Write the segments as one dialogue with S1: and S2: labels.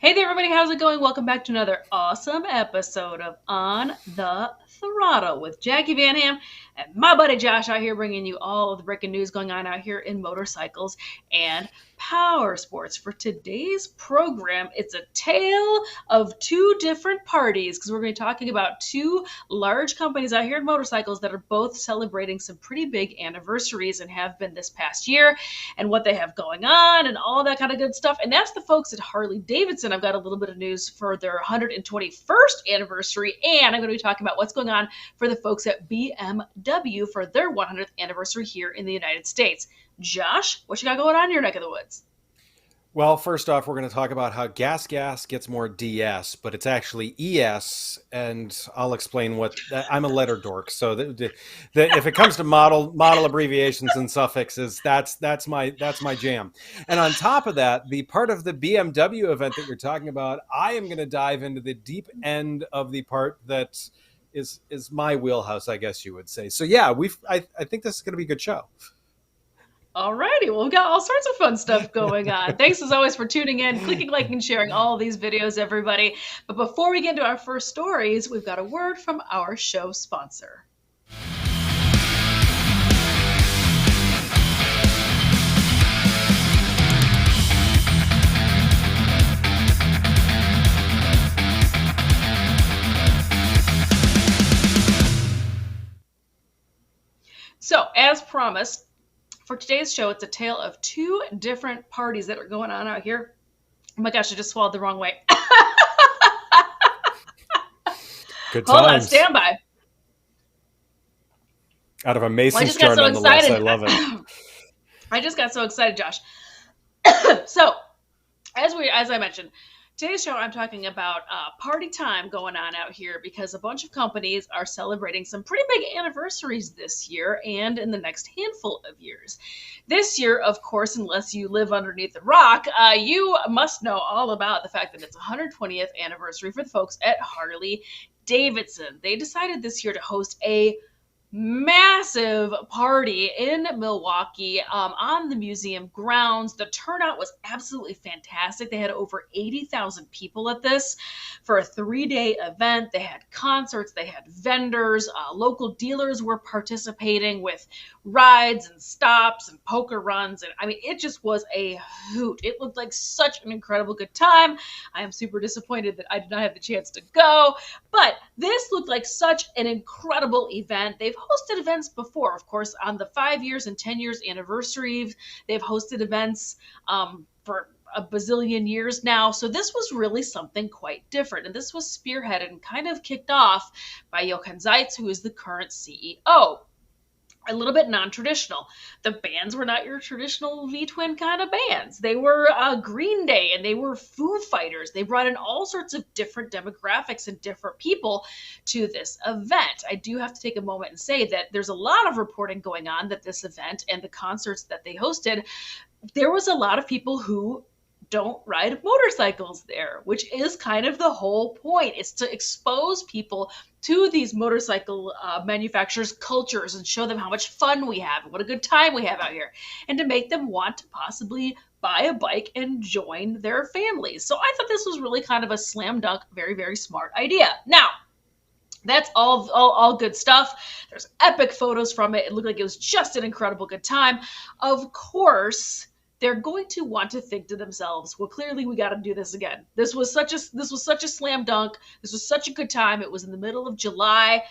S1: Hey there, everybody. How's it going? Welcome back to another awesome episode of On the Throttle with Jacqui and my buddy Josh out here bringing you all of the breaking news going on out here in motorcycles and power sports. For today's program, it's a tale of two different parties because we're going to be talking about two large companies out here in motorcycles that are both celebrating some pretty big anniversaries and have been this past year, and what they have going on and all that kind of good stuff. And that's the folks at Harley-Davidson. I've got a little bit of news for their 121st anniversary, and I'm going to be talking about what's going on for the folks at BMW for their 100th anniversary here in the United States. Josh, what you got going on in your neck of the woods?
S2: Well, first off, we're going to talk about how gas gets more DS, but it's actually ES, and I'll explain what I'm a letter dork. So if it comes to model abbreviations and suffixes, that's my jam. And on top of that, the part of the BMW event that you're talking about, I am going to dive into the deep end of the part that is my wheelhouse, I guess you would say. So yeah, I think this is going to be a good show.
S1: Alrighty, well, we've got all sorts of fun stuff going on. Thanks as always for tuning in, clicking like and sharing all of these videos, everybody. But before we get into our first stories, we've got a word from our show sponsor. So, as promised, for today's show, it's a tale of two different parties that are going on out here. Oh my gosh, I just swallowed the wrong way.
S2: Good times.
S1: Hold on, stand by.
S2: Out of a Mason jar, nonetheless. I love it.
S1: I just got so excited, Josh. So, as I mentioned, today's show, I'm talking about party time going on out here because a bunch of companies are celebrating some pretty big anniversaries this year and in the next handful of years. This year, of course, unless you live underneath a rock, you must know all about the fact that it's 120th anniversary for the folks at Harley-Davidson. They decided this year to host a massive party in Milwaukee on the museum grounds. The turnout was absolutely fantastic. They had over 80,000 people at this for a 3-day event. They had concerts, they had vendors, local dealers were participating with rides and stops and poker runs. And I mean, it just was a hoot. It looked like such an incredible good time. I am super disappointed that I did not have the chance to go, but this looked like such an incredible event. They've hosted events before, of course, on the 5 years and 10 years anniversary. They've hosted events for a bazillion years now. So this was really something quite different. And this was spearheaded and kind of kicked off by Jochen Zeitz, who is the current CEO. A little bit non-traditional. The bands were not your traditional V-twin kind of bands. They were Green Day and they were Foo Fighters. They brought in all sorts of different demographics and different people to this event. I do have to take a moment and say that there's a lot of reporting going on that this event and the concerts that they hosted, there was a lot of people who don't ride motorcycles there, which is kind of the whole point, is to expose people to these motorcycle manufacturers' cultures and show them how much fun we have and what a good time we have out here, and to make them want to possibly buy a bike and join their families. So I thought this was really kind of a slam dunk, very, very smart idea. Now, that's all good stuff. There's epic photos from it. It looked like it was just an incredible good time. Of course, they're going to want to think to themselves, well, clearly we got to do this again. This was such a slam dunk. This was such a good time. It was in the middle of July.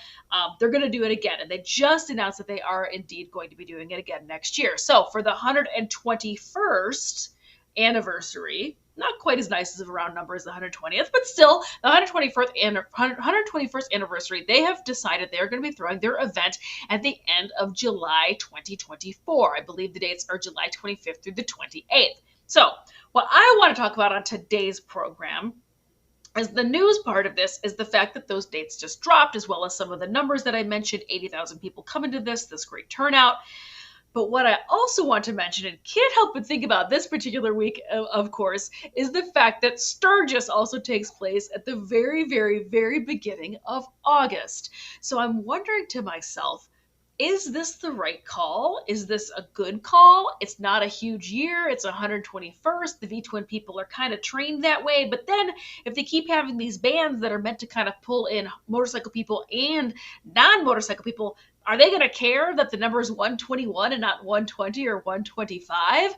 S1: They're going to do it again. And they just announced that they are indeed going to be doing it again next year. So for the 121st anniversary, not quite as nice as a round number as the 120th, but still the 121st anniversary, they have decided they're going to be throwing their event at the end of July 2024. I believe the dates are July 25th through the 28th. So what I want to talk about on today's program is the news part of this is the fact that those dates just dropped, as well as some of the numbers that I mentioned, 80,000 people coming to this great turnout. But what I also want to mention, and can't help but think about this particular week, of course, is the fact that Sturgis also takes place at the very, very, very beginning of August. So I'm wondering to myself, is this the right call? Is this a good call? It's not a huge year. It's 121st. The V-twin people are kind of trained that way. But then if they keep having these bands that are meant to kind of pull in motorcycle people and non-motorcycle people, are they going to care that the number is 121 and not 120 or 125?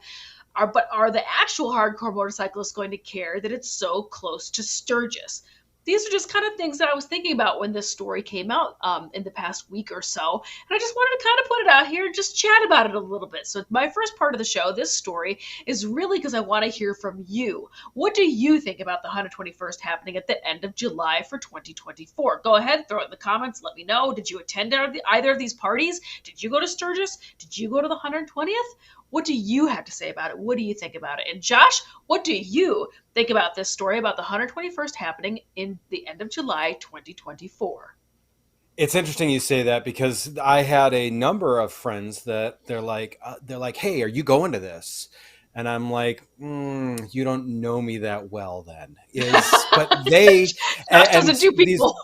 S1: Are the actual hardcore motorcyclists going to care that it's so close to Sturgis? These are just kind of things that I was thinking about when this story came out in the past week or so. And I just wanted to kind of put it out here and just chat about it a little bit. So my first part of the show, this story, is really because I want to hear from you. What do you think about the 121st happening at the end of July for 2024? Go ahead, throw it in the comments. Let me know. Did you attend either of these parties? Did you go to Sturgis? Did you go to the 120th? What do you have to say about it? What do you think about it? And Josh, what do you think about this story about the 121st happening in the end of July 2024?
S2: It's interesting you say that because I had a number of friends that they're like, hey, are you going to this? And I'm like, you don't know me that well then. But they,
S1: Josh doesn't do people.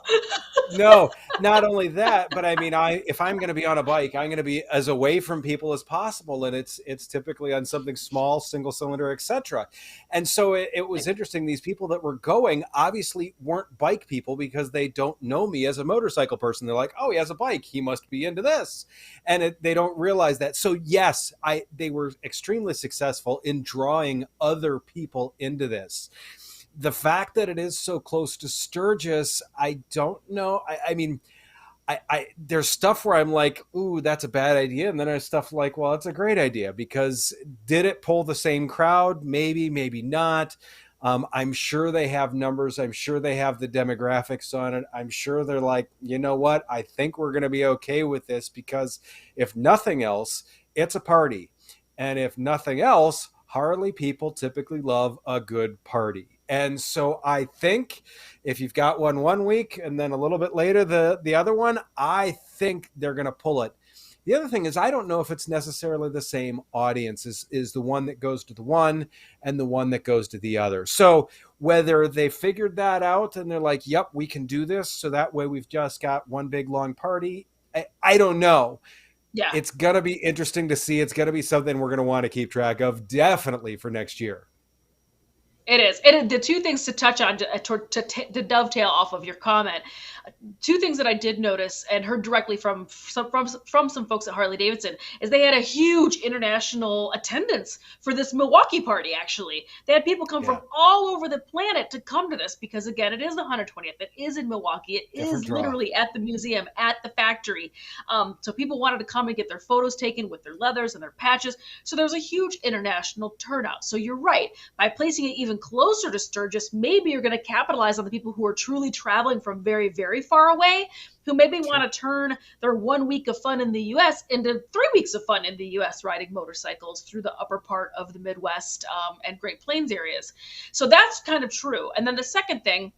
S2: No, not only that, but I mean, if I'm going to be on a bike, I'm going to be as away from people as possible, and it's typically on something small, single cylinder, etc. And so it was interesting. These people that were going obviously weren't bike people because they don't know me as a motorcycle person. They're like, oh, he has a bike, he must be into this, and they don't realize that. So yes, they were extremely successful in drawing other people into this. The fact that it is so close to Sturgis, I don't know. I mean, there's stuff where I'm like, ooh, that's a bad idea. And then there's stuff like, well, it's a great idea because did it pull the same crowd? Maybe, maybe not. I'm sure they have numbers. I'm sure they have the demographics on it. I'm sure they're like, you know what? I think we're going to be okay with this because if nothing else, it's a party. And if nothing else, Harley people typically love a good party. And so I think if you've got one week and then a little bit later the other one, I think they're going to pull it. The other thing is I don't know if it's necessarily the same audience is the one that goes to the one and the one that goes to the other. So whether they figured that out and they're like, yep, we can do this, so that way we've just got one big long party, I don't know.
S1: Yeah.
S2: It's going to be interesting to see. It's going to be something we're going to want to keep track of definitely for next year.
S1: It is. And the two things to touch on to dovetail off of your comment, two things that I did notice and heard directly from some folks at Harley-Davidson is they had a huge international attendance for this Milwaukee party. Actually, they had people come from all over the planet to come to this because, again, it is the 120th. It is in Milwaukee. It is literally at the museum, at the factory. So people wanted to come and get their photos taken with their leathers and their patches. So there was a huge international turnout. So you're right. By placing it even closer to Sturgis, maybe you're going to capitalize on the people who are truly traveling from very, very far away, who maybe want to turn their 1 week of fun in the U.S. into 3 weeks of fun in the U.S. riding motorcycles through the upper part of the Midwest and Great Plains areas. So that's kind of true. And then the second thing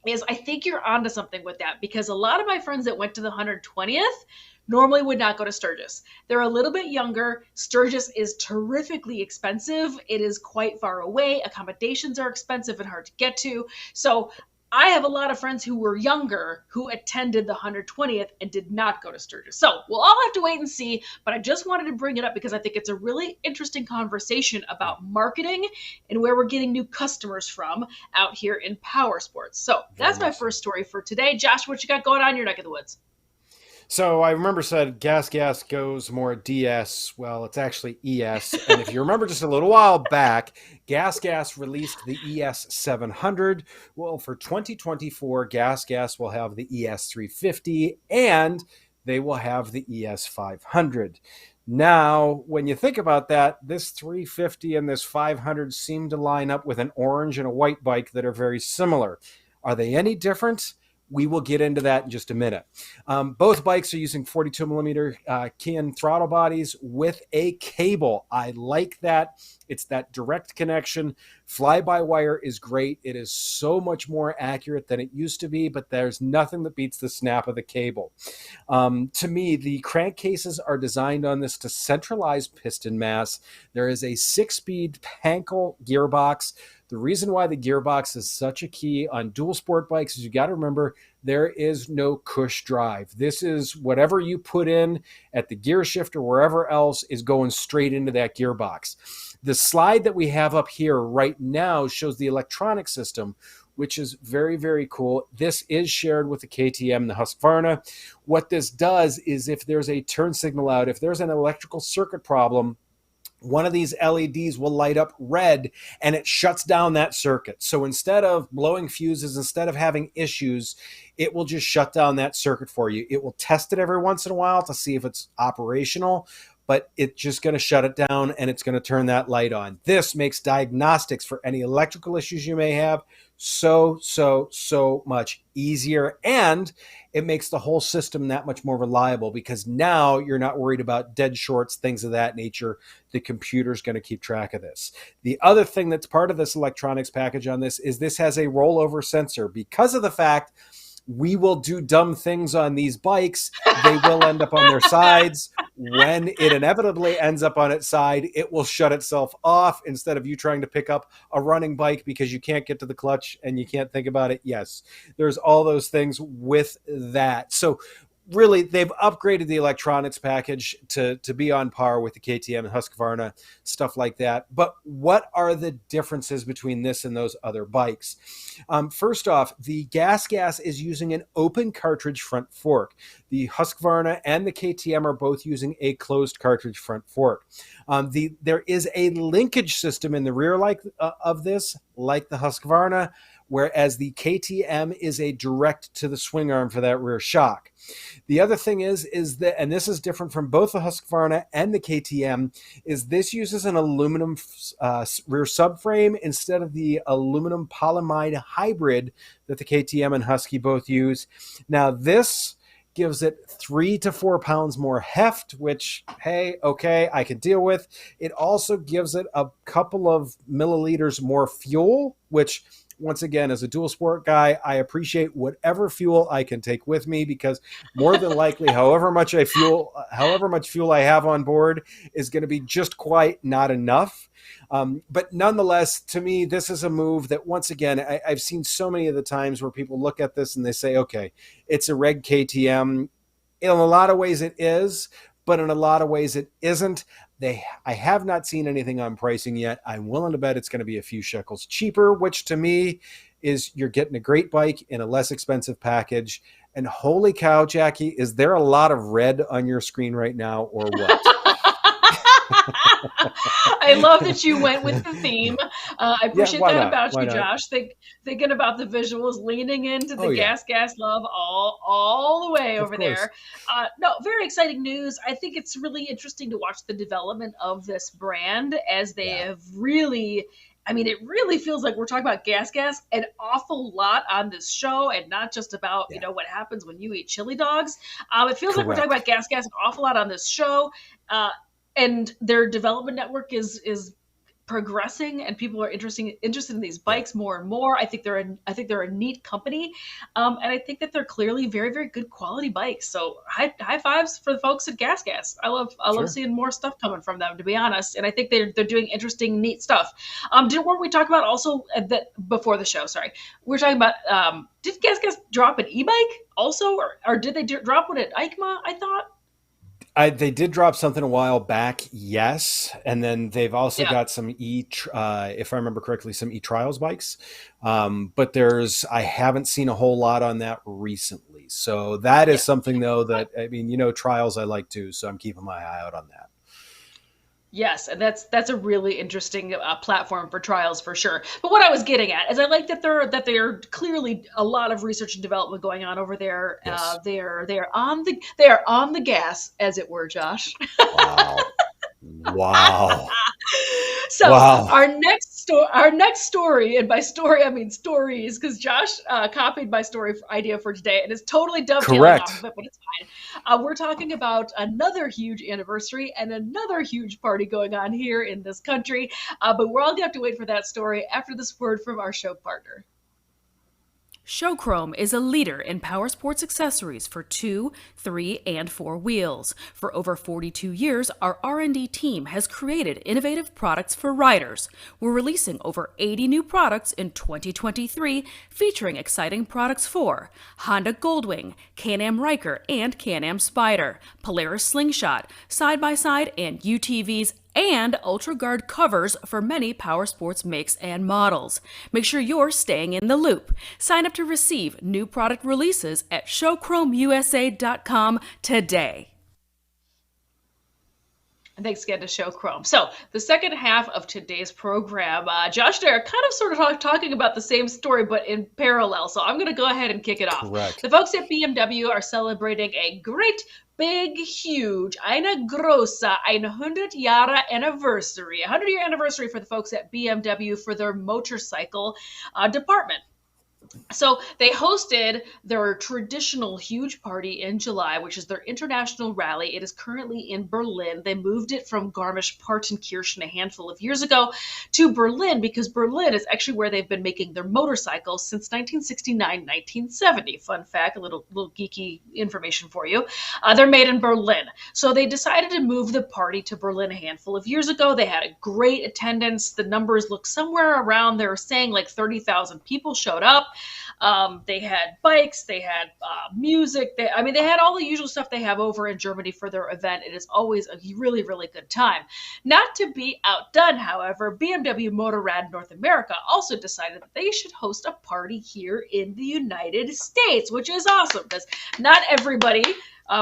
S1: is I think you're onto something with that because a lot of my friends that went to the 120th normally would not go to Sturgis. They're a little bit younger. Sturgis is terrifically expensive. It is quite far away. Accommodations are expensive and hard to get to. So I have a lot of friends who were younger who attended the 120th and did not go to Sturgis. So we'll all have to wait and see, but I just wanted to bring it up because I think it's a really interesting conversation about marketing and where we're getting new customers from out here in power sports. So that's my first story for today. Josh, what you got going on in your neck of the woods?
S2: So I remember said gas goes more DS. Well, it's actually ES. And if you remember just a little while back, gas released the ES 700. Well, for 2024, gas will have the ES 350 and they will have the ES 500. Now, when you think about that, this 350 and this 500 seem to line up with an orange and a white bike that are very similar. Are they any different? We will get into that in just a minute. Both bikes are using 42 millimeter key and throttle bodies with a cable. I like that. It's that direct connection. Fly-by-wire is great. It is so much more accurate than it used to be, but there's nothing that beats the snap of the cable. To me, the crankcases are designed on this to centralize piston mass. There is a 6-speed Pankel gearbox. The reason why the gearbox is such a key on dual sport bikes is you got to remember there is no cush drive. This is whatever you put in at the gear shift or wherever else is going straight into that gearbox. The slide that we have up here right now shows the electronic system, which is very, very cool. This is shared with the KTM and the Husqvarna. What this does is if there's a turn signal out, if there's an electrical circuit problem, one of these LEDs will light up red and it shuts down that circuit. So instead of blowing fuses, instead of having issues, it will just shut down that circuit for you. It will test it every once in a while to see if it's operational, but it's just going to shut it down and it's going to turn that light on. This makes diagnostics for any electrical issues you may have so much easier, and it makes the whole system that much more reliable because now you're not worried about dead shorts, things of that nature. The computer's going to keep track of this. The other thing that's part of this electronics package on this is this has a rollover sensor. Because of the fact we will do dumb things on these bikes, they will end up on their sides. When it inevitably ends up on its side, it will shut itself off instead of you trying to pick up a running bike because you can't get to the clutch and you can't think about it. Yes, there's all those things with that. So really, they've upgraded the electronics package to be on par with the KTM and Husqvarna, stuff like that. But what are the differences between this and those other bikes? First off, the Gas is using an open cartridge front fork. The Husqvarna and the KTM are both using a closed cartridge front fork. There is a linkage system in the rear of this, like the Husqvarna, whereas the KTM is a direct to the swing arm for that rear shock. The other thing is that, and this is different from both the Husqvarna and the KTM, is this uses an aluminum rear subframe instead of the aluminum polyamide hybrid that the KTM and Husky both use. Now this gives it 3 to 4 pounds more heft, which, hey, okay, I can deal with. It also gives it a couple of milliliters more fuel, which, once again, as a dual sport guy, I appreciate whatever fuel I can take with me because more than likely, however much fuel I have on board is going to be just quite not enough. But nonetheless, to me, this is a move that, once again, I've seen so many of the times where people look at this and they say, okay, it's a reg KTM. In a lot of ways it is, but in a lot of ways it isn't. I have not seen anything on pricing yet. I'm willing to bet it's going to be a few shekels cheaper, which to me is you're getting a great bike in a less expensive package. And holy cow, Jacqui, is there a lot of red on your screen right now or what?
S1: I love that you went with the theme. I appreciate that
S2: not?
S1: about
S2: Why
S1: you,
S2: not?
S1: Josh. Thinking about the visuals, leaning into the
S2: Oh, yeah.
S1: gas love all the way
S2: Of
S1: over
S2: course.
S1: there. No, very exciting news. I think it's really interesting to watch the development of this brand as they
S2: Yeah.
S1: have really. I mean, it really feels like we're talking about gas an awful lot on this show, and not just about
S2: Yeah.
S1: what happens when you eat chili dogs. It feels like we're talking
S2: Correct.
S1: about gas an awful lot on this show. And their development network is progressing, and people are interested in these bikes more and more. I think they're a neat company, and I think that they're clearly very, very good quality bikes. So high fives for the folks at Gas. I love
S2: Sure.
S1: seeing more stuff coming from them, to be honest. And I think they're doing interesting, neat stuff. Weren't we talking about also that before the show? Sorry, we were talking about did Gas drop an e-bike also, or did they drop one at EICMA? I thought.
S2: They did drop something a while back, yes, and then they've also
S1: Yeah.
S2: got some if I remember correctly, some e-trials bikes. But I haven't seen a whole lot on that recently. So that is something though that, I mean, trials I like too, so I'm keeping my eye out on that.
S1: Yes, and that's a really interesting platform for trials for sure. But what I was getting at is I like that they are clearly a lot of research and development going on over there.
S2: Yes.
S1: They are on the gas, as it were, Josh.
S2: Wow. Wow.
S1: So
S2: Wow.
S1: our next story, and by story I mean stories, because Josh copied my story idea for today and is totally dovetailing
S2: Correct.
S1: off of it, but it's fine. We're talking about another huge anniversary and another huge party going on here in this country, but we're all gonna have to wait for that story after this word from our show partner.
S3: Showchrome is a leader in power sports accessories for 2, 3, and 4 wheels. For over 42 years, our R&D team has created innovative products for riders. We're releasing over 80 new products in 2023, featuring exciting products for Honda Goldwing, Can-Am Ryker, and Can-Am Spyder, Polaris Slingshot, side-by-side and UTVs, and UltraGuard covers for many power sports makes and models. Make sure you're staying in the loop. Sign up to receive new product releases at showchromeusa.com today.
S1: And thanks again to Showchrome. So the second half of today's program, Josh and I are kind of sort of talking about the same story, but in parallel. So I'm going to go ahead and kick it off.
S2: Correct.
S1: The folks at BMW are celebrating a great, big, huge, eine große 100-Jahre anniversary. 100-year anniversary for the folks at BMW for their motorcycle department. So they hosted their traditional huge party in July, which is their international rally. It is currently in Berlin. They moved it from Garmisch-Partenkirchen a handful of years ago to Berlin because Berlin is actually where they've been making their motorcycles since 1969-1970. Fun fact, a little geeky information for you. They're made in Berlin. So they decided to move the party to Berlin a handful of years ago. They had a great attendance. The numbers look somewhere around, they were saying like 30,000 people showed up. They had bikes, they had music, they had all the usual stuff they have over in Germany for their event. It is always a really, really good time. Not to be outdone, however, BMW Motorrad North America also decided that they should host a party here in the United States, which is awesome because not everybody,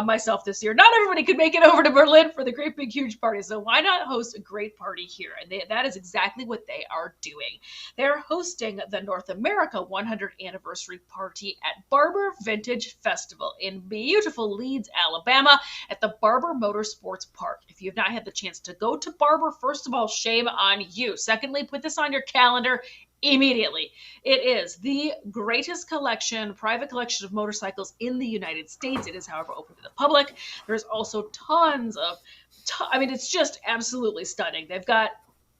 S1: myself this year, not everybody could make it over to Berlin for the great big huge party. So why not host a great party here? And that is exactly what they are doing. They're hosting the North America 100th anniversary party at Barber Vintage Festival in beautiful Leeds, Alabama at the Barber Motorsports Park. If you have not had the chance to go to Barber, first of all, shame on you. Secondly, put this on your calendar immediately. It is the greatest private collection of motorcycles in the United States. It is, however, open to the public. There's also it's just absolutely stunning. They've got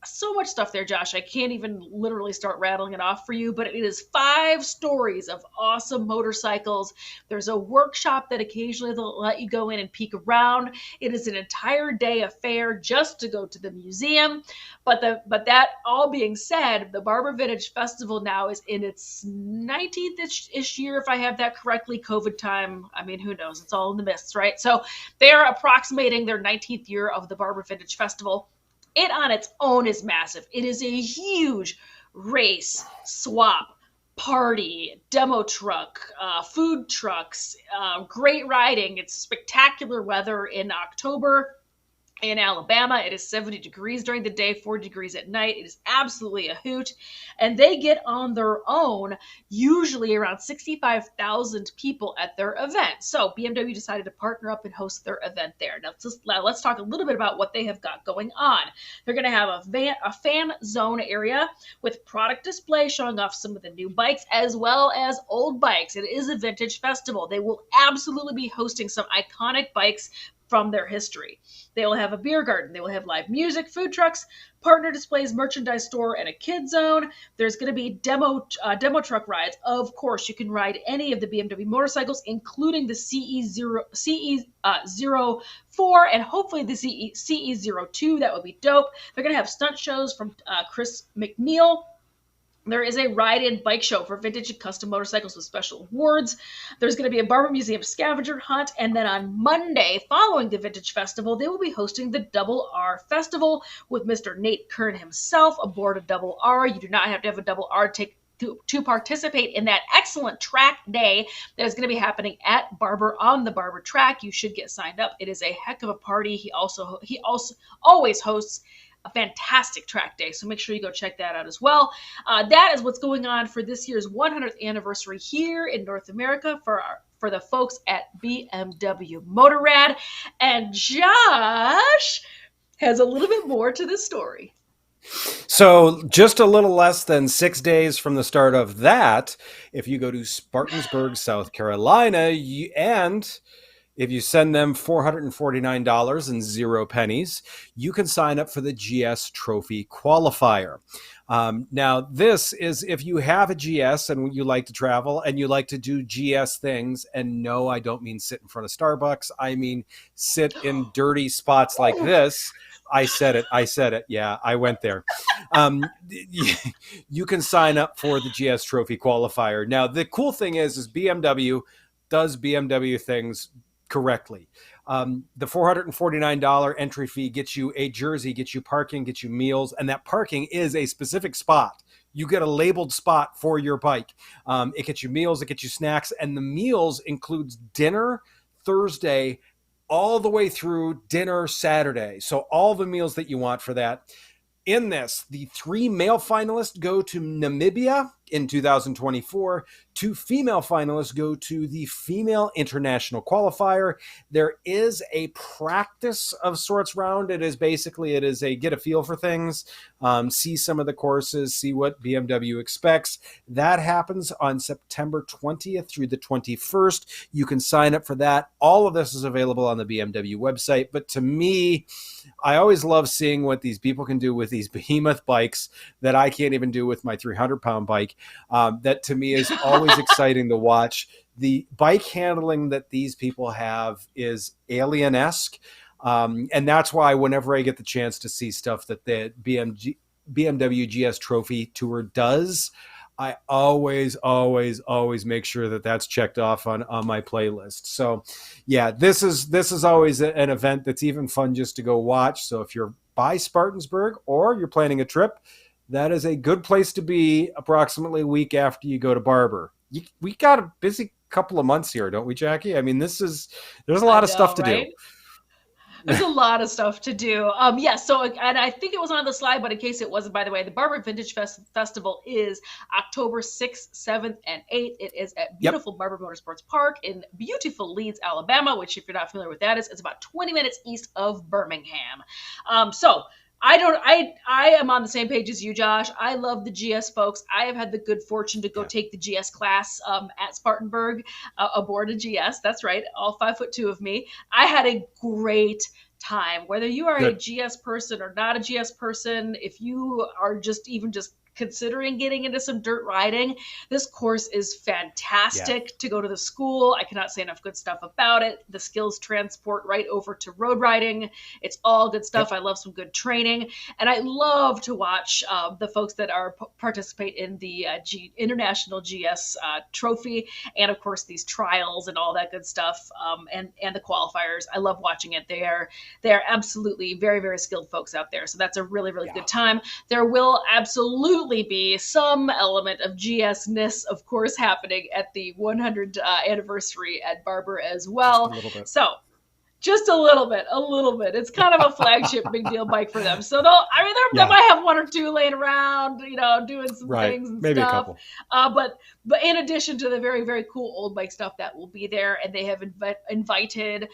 S1: so much stuff there, Josh. I can't even literally start rattling it off for you, but it is 5 stories of awesome motorcycles. There's a workshop that occasionally they'll let you go in and peek around. It is an entire day affair just to go to the museum. But that all being said, the Barber Vintage Festival now is in its 19th-ish year, if I have that correctly. COVID time, who knows? It's all in the mists, right? So they are approximating their 19th year of the Barber Vintage Festival. It on its own is massive. It is a huge race, swap, party, demo truck, food trucks, great riding. It's spectacular weather in October. In Alabama, it is 70 degrees during the day, 40 degrees at night. It is absolutely a hoot. And they get on their own usually around 65,000 people at their event. So BMW decided to partner up and host their event there. Now let's talk a little bit about what they have got going on. They're going to have a fan zone area with product display showing off some of the new bikes as well as old bikes. It is a vintage festival. They will absolutely be hosting some iconic bikes from their history. They will have a beer garden. They will have live music, food trucks, partner displays, merchandise store, and a kid zone. There's going to be demo truck rides. Of course, you can ride any of the BMW motorcycles, including the CE04 and hopefully the CE02. That would be dope. They're going to have stunt shows from Chris McNeil. There is a ride-in bike show for vintage and custom motorcycles with special awards. There's going to be a Barber Museum scavenger hunt. And then on Monday, following the Vintage Festival, they will be hosting the Double R Festival with Mr. Nate Kern himself aboard a Double R. You do not have to have a Double R to participate in that excellent track day that is going to be happening at Barber on the Barber track. You should get signed up. It is a heck of a party. He also always hosts a fantastic track day, so make sure you go check that out as well. That is what's going on for this year's 100th anniversary here in North America for the folks at BMW Motorrad. And Josh has a little bit more to the story.
S2: So just a little less than 6 days from the start of that, if you go to Spartansburg, South Carolina, if you send them $449 and 0 pennies, you can sign up for the GS Trophy Qualifier. Now, this is if you have a GS and you like to travel and you like to do GS things. And no, I don't mean sit in front of Starbucks. I mean sit in dirty spots like this. I said it. I said it. Yeah, I went there. You can sign up for the GS Trophy Qualifier. Now, the cool thing is BMW does BMW things correctly. The $449 entry fee gets you a jersey, gets you parking, gets you meals, and that parking is a specific spot. You get a labeled spot for your bike. It gets you meals, it gets you snacks, and the meals includes dinner Thursday all the way through dinner Saturday. So all the meals that you want for that. In this, the 3 male finalists go to Namibia in 2024. 2 female finalists go to the Female International Qualifier. There is a practice of sorts round. It is a get a feel for things, see some of the courses, see what BMW expects. That happens on September 20th through the 21st. You can sign up for that. All of this is available on the BMW website. But to me, I always love seeing what these people can do with these behemoth bikes that I can't even do with my 300-pound bike. That to me is always exciting to watch. The bike handling that these people have is alien-esque. And that's why whenever I get the chance to see stuff that the BMW GS Trophy Tour does, I always make sure that that's checked off on my playlist. So yeah, this is always an event that's even fun just to go watch. So if you're by Spartansburg or you're planning a trip, that is a good place to be approximately a week after you go to Barber. We got a busy couple of months here, don't we, Jacqui? I mean, there's a lot of stuff to do.
S1: There's a lot of stuff to do. So, and I think it was on the slide, but in case it wasn't, by the way, the Barber Vintage Festival is October 6th, 7th, and 8th. It is at beautiful Barber Motorsports Park in beautiful Leeds, Alabama, which, if you're not familiar with that, it's about 20 minutes east of Birmingham. I am on the same page as you, Josh. I love the GS folks. I have had the good fortune to go take the GS class at Spartanburg aboard a GS. That's right. All 5'2" of me. I had a great time. Whether you are a GS person or not a GS person, if you are just considering getting into some dirt riding, this course is fantastic to go to the school. I cannot say enough good stuff about it. The skills transport right over to road riding. It's all good stuff. I love some good training, and I love to watch the folks that are participate in the International GS Trophy, and of course these trials and all that good stuff, and the qualifiers. I love watching it. They are absolutely very, very skilled folks out there. So that's a really, really good time. There will absolutely be some element of GS-ness, of course, happening at the 100th anniversary at Barber as well.
S2: Just a little bit.
S1: So just a little bit. It's kind of a flagship big deal bike for them. So they might have one or two laying around, doing some things and
S2: maybe
S1: stuff.
S2: a couple.
S1: But in addition to the very, very cool old bike stuff that will be there, and they have invited,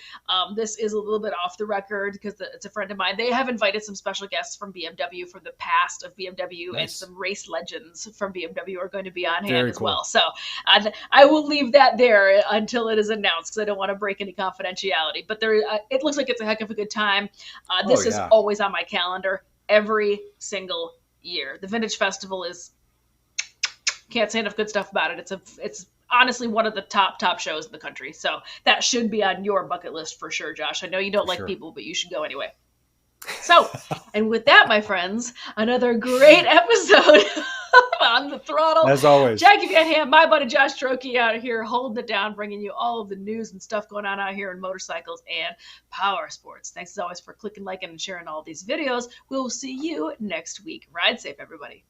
S1: this is a little bit off the record because it's a friend of mine. They have invited some special guests from BMW from the past of BMW, and some race legends from BMW are going to be on hand as well. So I will leave that there until it is announced because I don't want to break any confidentiality. But it looks like it's a heck of a good time. This is always on my calendar every single year. The Vintage Festival can't say enough good stuff about it. It's honestly one of the top shows in the country. So that should be on your bucket list for sure, Josh. I know you don't like people, but you should go anyway. So, and with that, my friends, another great episode On the Throttle.
S2: As always.
S1: Jacqui Van Ham, my buddy Josh Trokey out here holding it down, bringing you all of the news and stuff going on out here in motorcycles and power sports. Thanks as always for clicking, liking, and sharing all these videos. We'll see you next week. Ride safe, everybody.